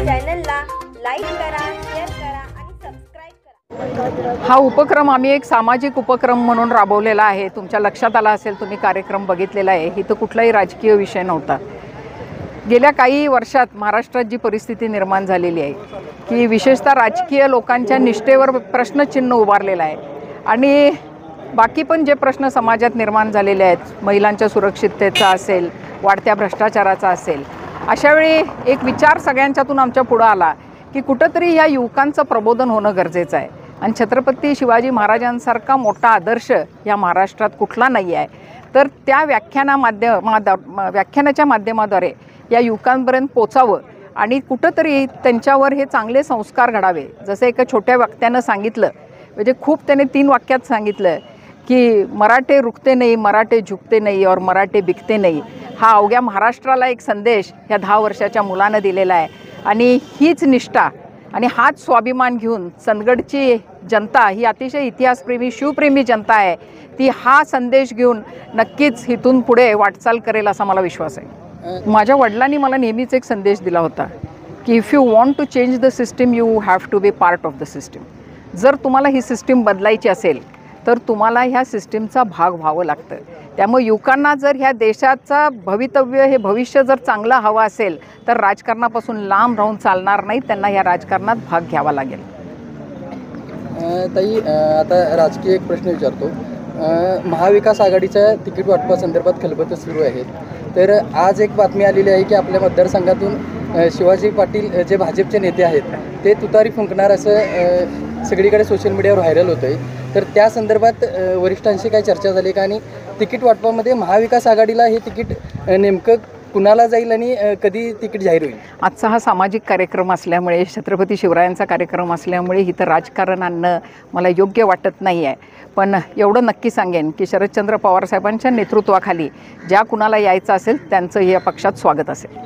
चॅनलला लाईक करा, शेअर करा आणि सबस्क्राईब करा। हा उपक्रम आम्ही एक सामाजिक उपक्रम म्हणून राबवलेला आहे। तुमच्या लक्षात आला असेल, तुम्ही कार्यक्रम बघितलेला आहे। इथं कुठलाही राजकीय विषय नव्हता। गेल्या काही वर्षात महाराष्ट्रात जी परिस्थिती निर्माण झालेली आहे की विशेषतः राजकीय लोकांच्या निष्ठेवर प्रश्नचिन्ह उभारलेलं आहे आणि बाकी पण जे प्रश्न समाजात निर्माण झालेले आहेत, महिलांच्या सुरक्षिततेचा असेल, वाढत्या भ्रष्टाचाराचा असेल, अशा वेळी एक विचार सगळ्यांच्यातून आमच्या पुढे आला की कुठेतरी या युवकांचं प्रबोधन होणं गरजेचं आहे आणि छत्रपती शिवाजी महाराजांसारखा मोठा आदर्श या महाराष्ट्रात कुठला नाही आहे। तर त्या व्याख्यानाच्या माध्यमाद्वारे या युवकांपर्यंत पोचावं आणि कुठेतरी त्यांच्यावर हे चांगले संस्कार घडावे। जसं एका छोट्या वक्त्यानं सांगितलं, म्हणजे खूप त्याने 3 वाक्यात सांगितलं की मराठे रुकते नहीं, मराठे झुकते नहीं और मराठे बिकते नहीं। हा अवघ्या महाराष्ट्राला एक संदेश ह्या 10 वर्षाच्या मुलानं दिलेला आहे आणि हीच निष्ठा आणि हाच स्वाभिमान घेऊन चंदगडची जनता ही अतिशय इतिहासप्रेमी, शिवप्रेमी जनता आहे। ती हा संदेश घेऊन नक्कीच इथून पुढे वाटचाल करेल असा मला विश्वास आहे। माझ्या वडिलांनी मला नेहमीच एक संदेश दिला होता की if you want to change the system you have to be part of the system. जर तुम्हाला ही सिस्टीम बदलायची असेल तर तुम्हाला ह्या सिस्टीमचा भाग व्हावं लागतं। त्यामुळे युवकांना जर ह्या देशाचा भवितव्य, हे भविष्य जर चांगलं हवं असेल तर राजकारणापासून लांब राहून चालणार नाही, त्यांना ह्या राजकारणात भाग घ्यावा लागेल। ताई, आता राजकीय एक प्रश्न विचारतो। महाविकास आघाडीच्या तिकीट वाटपासंदर्भात खलबतं सुरू आहेत, तर आज एक बातमी आलेली आहे की आपल्या मतदारसंघातून शिवाजी पाटील जे भाजपचे नेते आहेत ते तुतारी फुंकणार असं सगळीकडे सोशल मीडियावर व्हायरल होतं आहे। तर त्या संदर्भात वरिष्ठांशी काय चर्चा झाली का आणि तिकीट वाटपामध्ये महाविकास आघाडीला हे तिकीट नेमकं कुणाला जाईल आणि कधी तिकीट जाहीर होईल? आजचा हा सामाजिक कार्यक्रम असल्यामुळे, छत्रपती शिवरायांचा कार्यक्रम असल्यामुळे इथं राजकारण आणणं मला योग्य वाटत नाही आहे। पण एवढं नक्की सांगेन की शरदचंद्र पवार साहेबांच्या नेतृत्वाखाली ज्या कुणाला यायचं असेल त्यांचं या पक्षात स्वागत असेल।